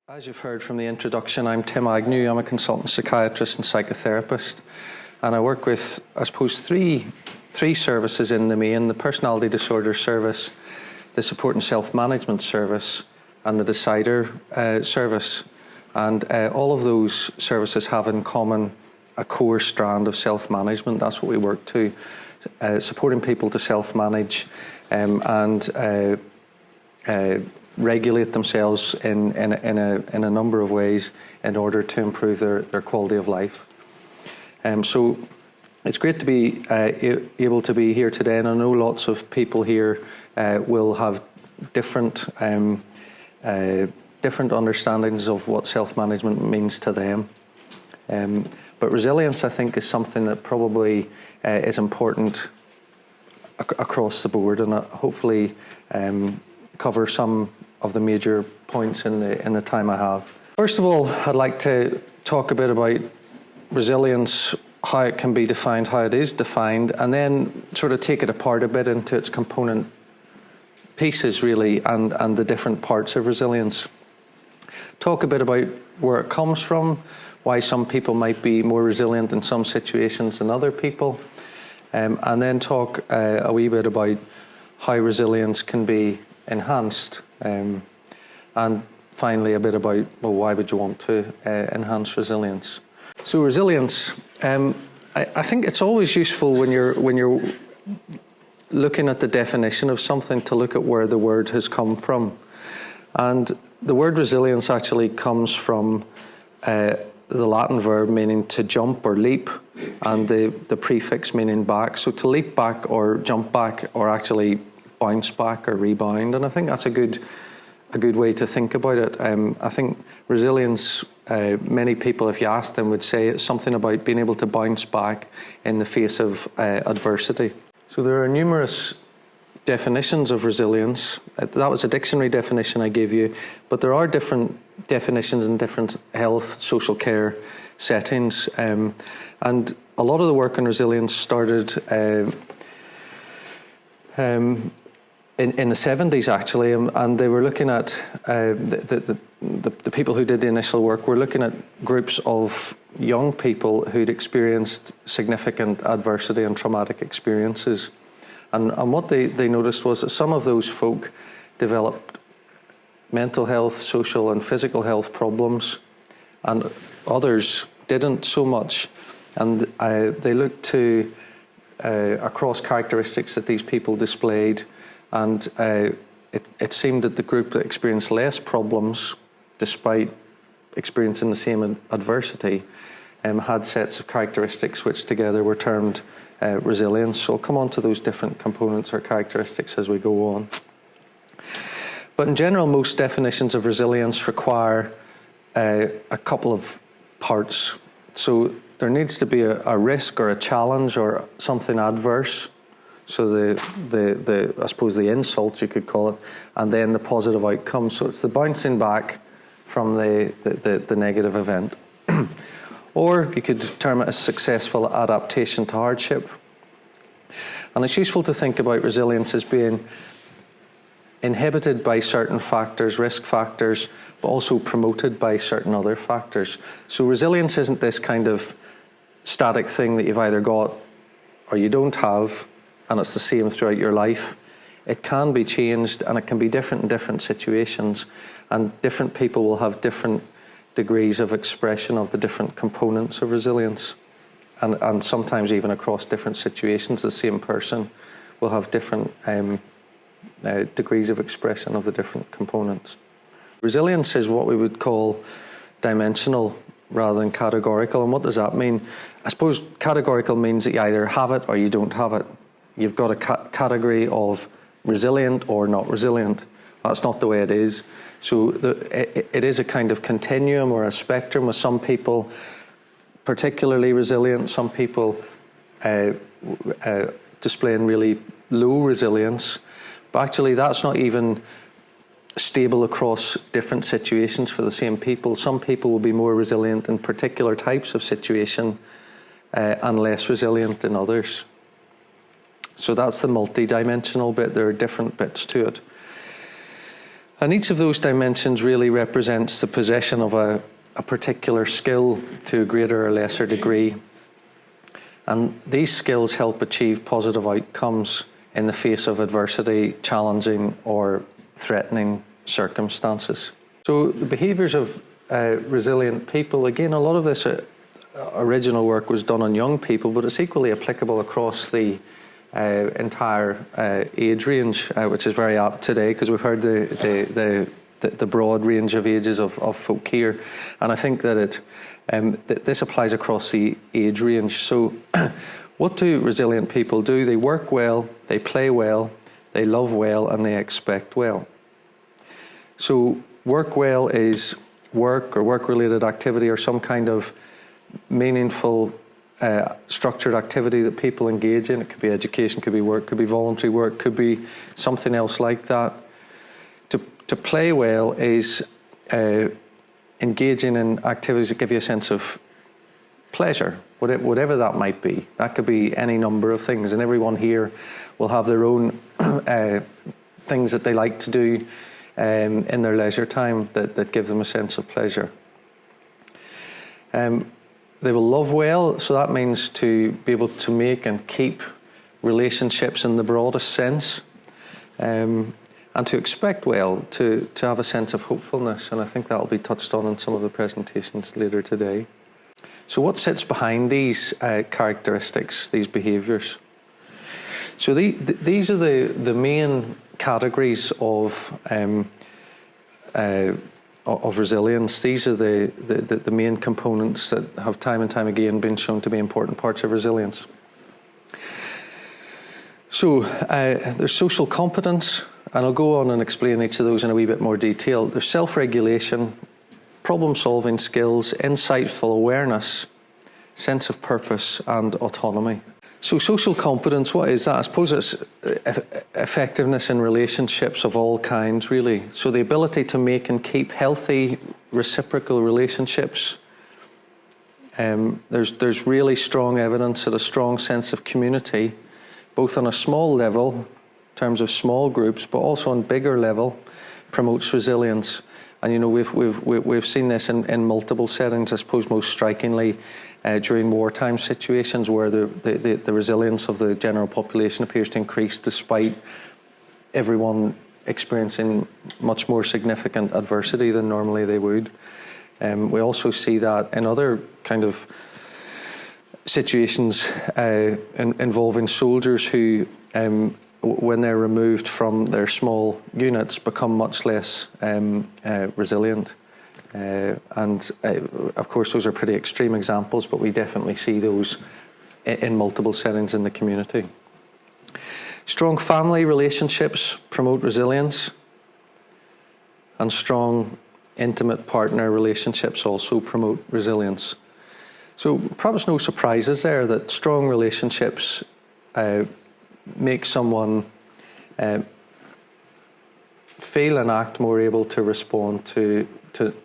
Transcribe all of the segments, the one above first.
As you've heard from the introduction, I'm Tim Agnew. I'm a consultant psychiatrist and psychotherapist, and I work with, I suppose, three services in the main: the personality disorder service, the support and self-management service, and the decider service. And all of those services have in common a core strand of self-management. That's what we work to, supporting people to self-manage and regulate themselves in a number of ways in order to improve their quality of life. So it's great to be able to be here today, and I know lots of people here will have different understandings of what self-management means to them. But resilience, I think, is something that probably is important across the board, and hopefully cover some of the major points in the time I have. First of all, I'd like to talk a bit about resilience, how it can be defined, how it is defined, and then sort of take it apart a bit into its component pieces, really, and the different parts of resilience. Talk a bit about where it comes from, why some people might be more resilient in some situations than other people, and then talk a wee bit about how resilience can be enhanced, and finally a bit about, well, why would you want to enhance resilience? So resilience, I think it's always useful when you're looking at the definition of something to look at where the word has come from. And the word resilience actually comes from the Latin verb meaning to jump or leap, and the prefix meaning back. So to leap back or jump back, or actually bounce back or rebound, and I think that's a good way to think about it. I think resilience, many people, if you ask them, would say it's something about being able to bounce back in the face of adversity. So there are numerous definitions of resilience. That was a dictionary definition I gave you, but there are different definitions in different health, social care settings, and a lot of the work on resilience started in the 70s, actually, and they were looking at the people who did the initial work were looking at groups of young people who'd experienced significant adversity and traumatic experiences. And what they noticed was that some of those folk developed mental health, social and physical health problems, and others didn't so much. And they looked to across characteristics that these people displayed, and it seemed that the group that experienced less problems, despite experiencing the same adversity, had sets of characteristics which together were termed resilience. So I'll come on to those different components or characteristics as we go on. But in general, most definitions of resilience require a couple of parts. So there needs to be a risk or a challenge or something adverse. So the I suppose the insult, you could call it, and then the positive outcome. So it's the bouncing back from the negative event. Or you could term it a successful adaptation to hardship. And it's useful to think about resilience as being inhibited by certain factors, risk factors, but also promoted by certain other factors. So resilience isn't this kind of static thing that you've either got or you don't have, and it's the same throughout your life. It can be changed, and it can be different in different situations, and different people will have different degrees of expression of the different components of resilience, and sometimes even across different situations, the same person will have different degrees of expression of the different components. Resilience is what we would call dimensional rather than categorical. And what does that mean? I suppose categorical means that you either have it or you don't have it. You've got a category of resilient or not resilient. That's not the way it is. So it is a kind of continuum or a spectrum, with some people particularly resilient, some people displaying really low resilience. But actually that's not even stable across different situations for the same people. Some people will be more resilient in particular types of situation and less resilient in others. So that's the multi-dimensional bit. There are different bits to it. And each of those dimensions really represents the possession of a particular skill to a greater or lesser degree. And these skills help achieve positive outcomes in the face of adversity, challenging or threatening circumstances. So the behaviours of resilient people, again, a lot of this original work was done on young people, but it's equally applicable across the entire age range, which is very apt today because we've heard the broad range of ages of folk here, and I think that this applies across the age range. So what do resilient people do? They work well, they play well, they love well, and they expect well. So work well is work or work-related activity or some kind of meaningful structured activity that people engage in. It could be education, could be work, could be voluntary work, could be something else like that. To play well is engaging in activities that give you a sense of pleasure, whatever that might be. That could be any number of things, and everyone here will have their own things that they like to do in their leisure time that give them a sense of pleasure. They will love well, so that means to be able to make and keep relationships in the broadest sense, and to expect well, to have a sense of hopefulness, and I think that will be touched on in some of the presentations later today. So what sits behind these characteristics, these behaviours? So these are the main categories of resilience. These are the main components that have time and time again been shown to be important parts of resilience. So there's social competence, and I'll go on and explain each of those in a wee bit more detail. There's self-regulation, problem-solving skills, insightful awareness, sense of purpose, and autonomy. So social competence, what is that? I suppose it's effectiveness in relationships of all kinds, really. So the ability to make and keep healthy, reciprocal relationships. There's really strong evidence that a strong sense of community, both on a small level, in terms of small groups, but also on bigger level, promotes resilience. And you know, we've seen this in multiple settings. I suppose most strikingly during wartime situations, where the resilience of the general population appears to increase despite everyone experiencing much more significant adversity than normally they would. We also see that in other kind of situations involving soldiers who, when they're removed from their small units, become much less resilient. And of course, those are pretty extreme examples, but we definitely see those in multiple settings in the community. Strong family relationships promote resilience, and strong intimate partner relationships also promote resilience. So perhaps no surprises there that strong relationships make someone feel and act more able to respond to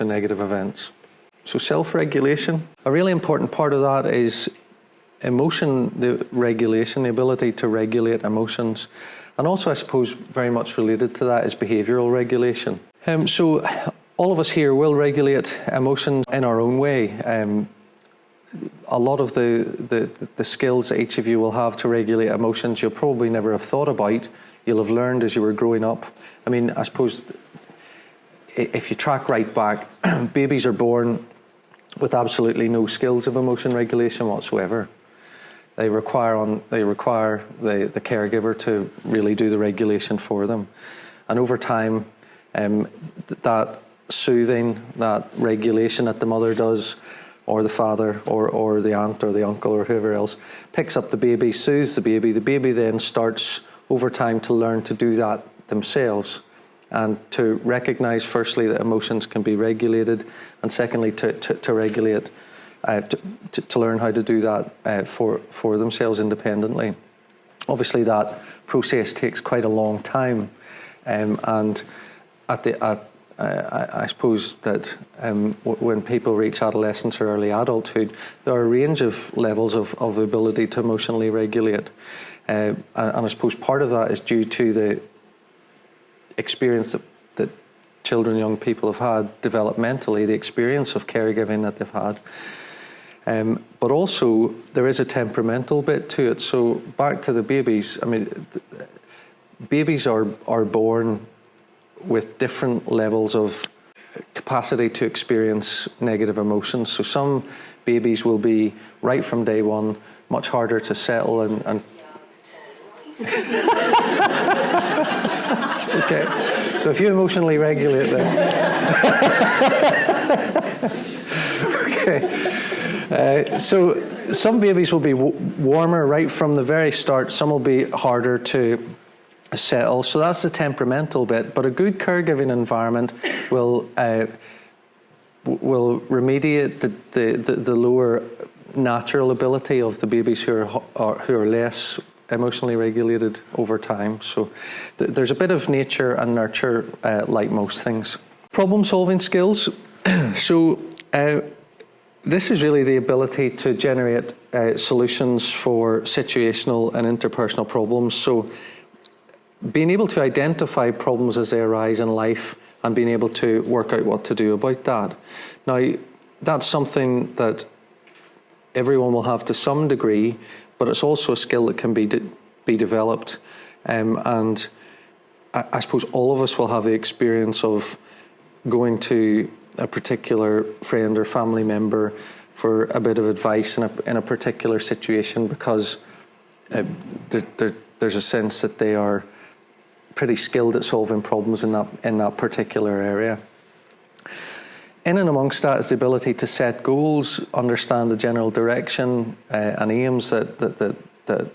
negative events. So self-regulation, a really important part of that is the regulation, the ability to regulate emotions. And also, I suppose, very much related to that is behavioural regulation. So all of us here will regulate emotions in our own way. A lot of the skills that each of you will have to regulate emotions you'll probably never have thought about. You'll have learned as you were growing up. I mean, I suppose if you track right back, babies are born with absolutely no skills of emotion regulation whatsoever. They require the caregiver to really do the regulation for them. And over time, that soothing, that regulation that the mother does, or the father, or the aunt, or the uncle, or whoever else, picks up the baby, soothes the baby. The baby then starts over time to learn to do that themselves, and to recognise firstly that emotions can be regulated, and secondly to regulate, to learn how to do that for themselves independently. Obviously, that process takes quite a long time, and I suppose that when people reach adolescence or early adulthood, there are a range of levels of ability to emotionally regulate. And I suppose part of that is due to the experience that children, young people have had developmentally, the experience of caregiving that they've had. But also there is a temperamental bit to it. So back to the babies, I mean, babies are born with different levels of capacity to experience negative emotions. So some babies will be, right from day one, much harder to settle and okay. So if you emotionally regulate them. Okay. So some babies will be warmer right from the very start. Some will be harder to settle. So that's the temperamental bit. But a good caregiving environment will remediate the lower natural ability of the babies who are less emotionally regulated over time. So there's a bit of nature and nurture like most things. Problem solving skills. So this is really the ability to generate solutions for situational and interpersonal problems. So being able to identify problems as they arise in life and being able to work out what to do about that. Now, that's something that everyone will have to some degree, but it's also a skill that can be developed. And I suppose all of us will have the experience of going to a particular friend or family member for a bit of advice in a particular situation because there's a sense that they are pretty skilled at solving problems in that particular area. In and amongst that is the ability to set goals, understand the general direction and aims that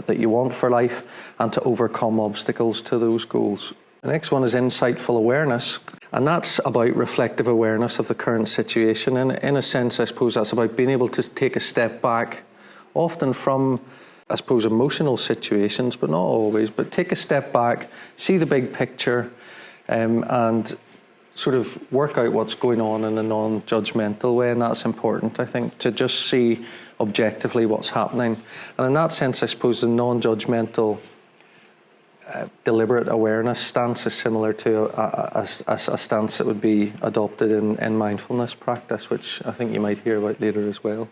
you want for life, and to overcome obstacles to those goals. The next one is insightful awareness, and that's about reflective awareness of the current situation. And in a sense, I suppose that's about being able to take a step back, often from, I suppose, emotional situations, but not always, but take a step back, see the big picture, and sort of work out what's going on in a non-judgmental way. And that's important, I think, to just see objectively what's happening. And in that sense, I suppose the non-judgmental deliberate awareness stance is similar to a stance that would be adopted in mindfulness practice, which I think you might hear about later as well.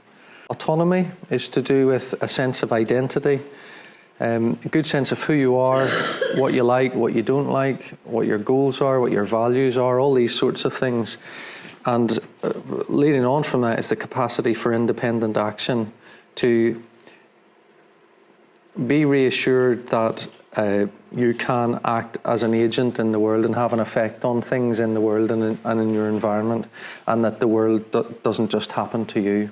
Autonomy is to do with a sense of identity, a good sense of who you are, what you like, what you don't like, what your goals are, what your values are, all these sorts of things. And leading on from that is the capacity for independent action, to be reassured that you can act as an agent in the world and have an effect on things in the world and in your environment, and that the world doesn't just happen to you.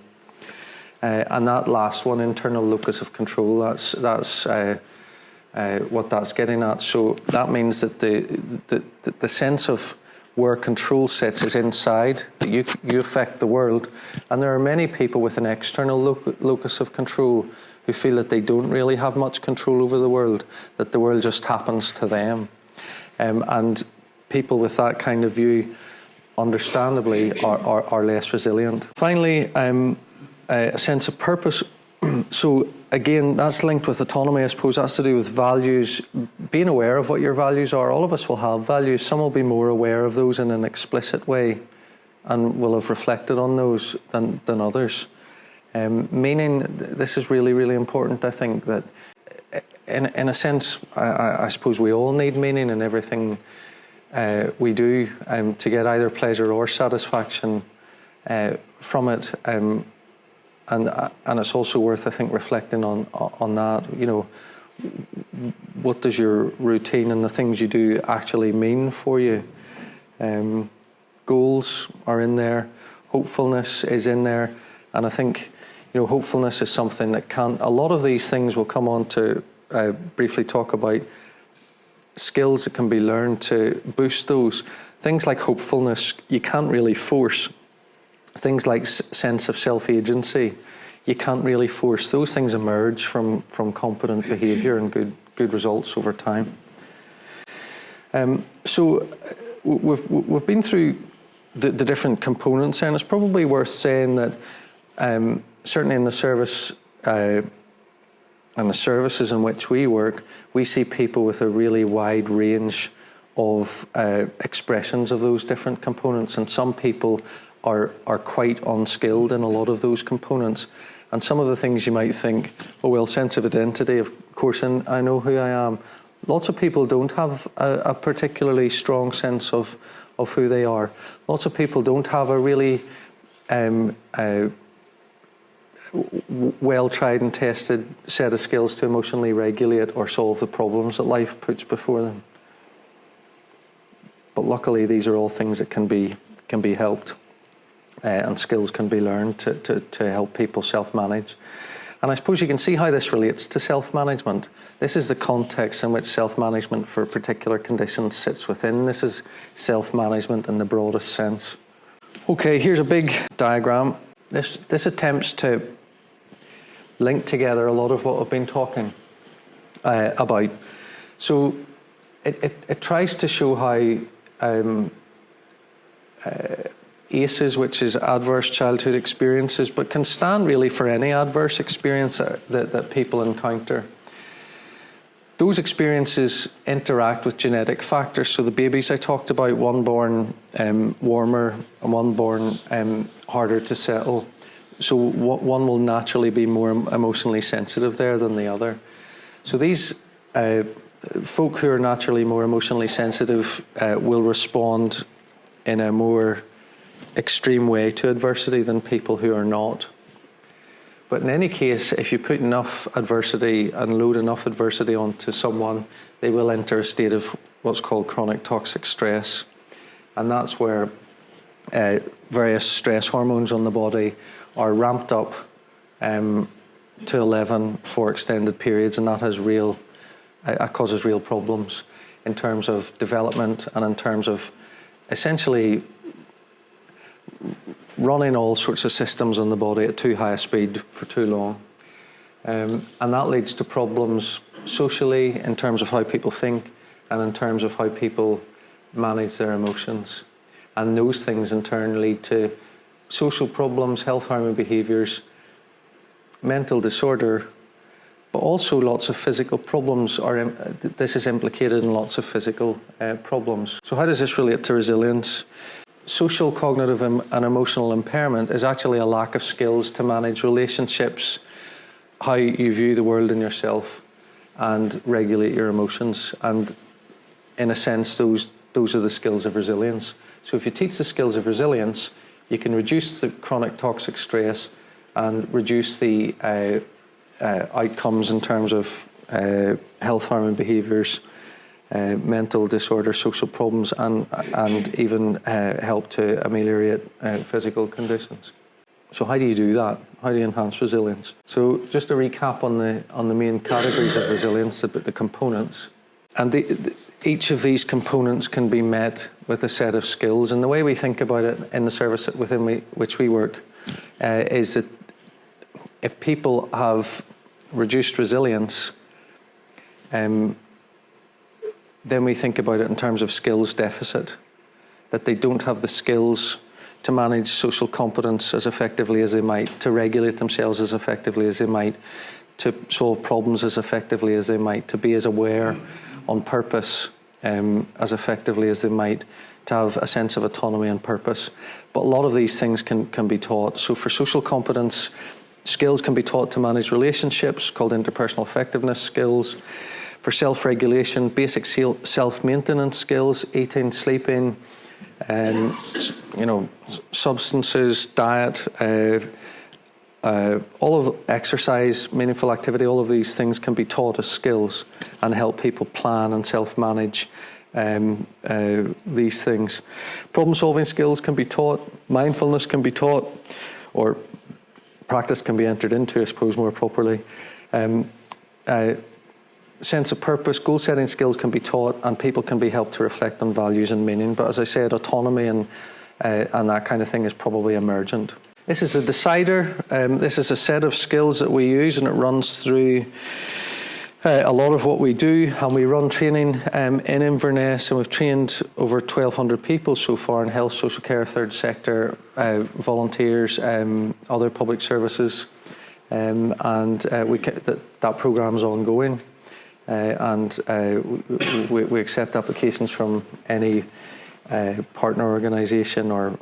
And that last one, internal locus of control, that's what that's getting at. So that means that the sense of where control sits is inside, that you affect the world. And there are many people with an external locus of control who feel that they don't really have much control over the world, that the world just happens to them. And people with that kind of view, understandably, are less resilient. Finally, a sense of purpose. So again, that's linked with autonomy, I suppose. That's to do with values, being aware of what your values are. All of us will have values. Some will be more aware of those in an explicit way and will have reflected on those than others. Meaning, this is really, really important, I think, that in a sense, I suppose we all need meaning in everything we do to get either pleasure or satisfaction from it. And it's also worth, I think, reflecting on that. You know, what does your routine and the things you do actually mean for you? Goals are in there. Hopefulness is in there. And I think, you know, hopefulness is something that a lot of these things will come on to briefly talk about skills that can be learned to boost those. Things like hopefulness, you can't really force. Things like sense of self-agency, you can't really force. Those things emerge from competent behaviour and good results over time. So we've been through the different components, and it's probably worth saying that certainly in the service and the services in which we work, we see people with a really wide range of expressions of those different components, and some people are quite unskilled in a lot of those components. And some of the things you might think, oh well, sense of identity, of course, and I know who I am. Lots of people don't have a particularly strong sense of who they are. Lots of people don't have a really well tried and tested set of skills to emotionally regulate or solve the problems that life puts before them. But luckily, these are all things that can be helped, and skills can be learned to help people self-manage. And I suppose you can see how this relates to self-management. This is the context in which self-management for particular conditions sits within. This is self-management in the broadest sense. Okay, here's a big diagram. This attempts to link together a lot of what I've been talking about. So it tries to show how ACEs, which is adverse childhood experiences, but can stand really for any adverse experience that people encounter. Those experiences interact with genetic factors. So the babies I talked about, one born warmer and one born harder to settle. So one will naturally be more emotionally sensitive there than the other. So these folk who are naturally more emotionally sensitive will respond in a more extreme way to adversity than people who are not. But in any case, if you put enough adversity and load enough adversity onto someone, they will enter a state of what's called chronic toxic stress. And that's where various stress hormones on the body are ramped up to 11 for extended periods, and that has causes real problems in terms of development and in terms of essentially running all sorts of systems in the body at too high a speed for too long. And that leads to problems socially in terms of how people think and in terms of how people manage their emotions. And those things in turn lead to social problems, health harming behaviours, mental disorder, but also lots of physical problems. This is implicated in lots of physical problems. So how does this relate to resilience? Social, cognitive and emotional impairment is actually a lack of skills to manage relationships, how you view the world and yourself, and regulate your emotions. And in a sense, those are the skills of resilience. So if you teach the skills of resilience, you can reduce the chronic toxic stress and reduce the outcomes in terms of health harming behaviours, mental disorder, social problems, and even help to ameliorate physical conditions. So how do you do that? How do you enhance resilience? So just a recap on the main categories of resilience, the components. And each of these components can be met with a set of skills. And the way we think about it in the service within which we work is that if people have reduced resilience, then we think about it in terms of skills deficit, that they don't have the skills to manage social competence as effectively as they might, to regulate themselves as effectively as they might, to solve problems as effectively as they might, to be as aware on purpose as effectively as they might, to have a sense of autonomy and purpose. But a lot of these things can be taught. So for social competence, skills can be taught to manage relationships, called interpersonal effectiveness skills. For self-regulation, basic self-maintenance skills, eating, sleeping, substances, diet, all of exercise, meaningful activity, all of these things can be taught as skills and help people plan and self-manage these things. Problem-solving skills can be taught, mindfulness can be taught, or practice can be entered into, I suppose, more properly. Sense of purpose, goal-setting skills can be taught, and people can be helped to reflect on values and meaning. But as I said, autonomy and that kind of thing is probably emergent. This is a decider. This is a set of skills that we use, and it runs through a lot of what we do. And we run training in Inverness, and we've trained over 1,200 people so far in health, social care, third sector, volunteers, other public services, and that programme is ongoing. and we accept applications from any partner organisation or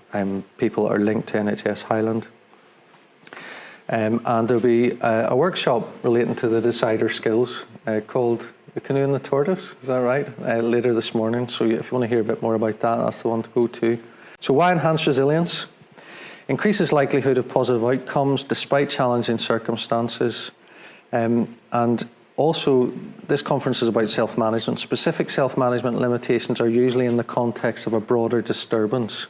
people that are linked to NHS Highland. And there'll be a workshop relating to the decider skills called The Canoe and the Tortoise, is that right? Later this morning, so if you want to hear a bit more about that, that's the one to go to. So why enhance resilience? Increases likelihood of positive outcomes despite challenging circumstances. And also, this conference is about self-management. Specific self-management limitations are usually in the context of a broader disturbance.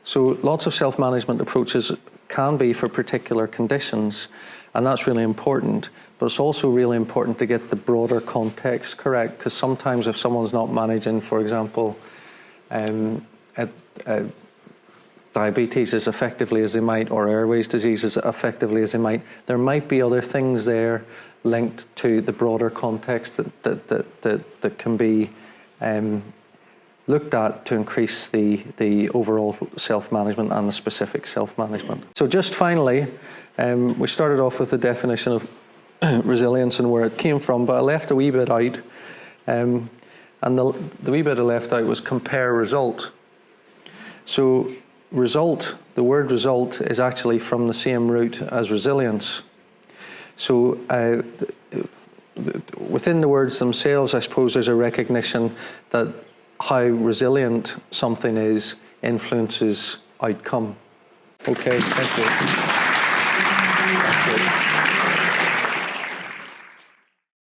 So lots of self-management approaches can be for particular conditions, and that's really important, but it's also really important to get the broader context correct, because sometimes if someone's not managing, for example, diabetes as effectively as they might, or airways disease as effectively as they might, there might be other things there linked to the broader context that can be looked at to increase the overall self-management and the specific self-management. So just finally, we started off with the definition of resilience and where it came from, but I left a wee bit out, and the wee bit I left out was compare result. So result, the word result is actually from the same root as resilience. So within the words themselves, I suppose there's a recognition that how resilient something is influences outcome. Okay, thank you. Thank you.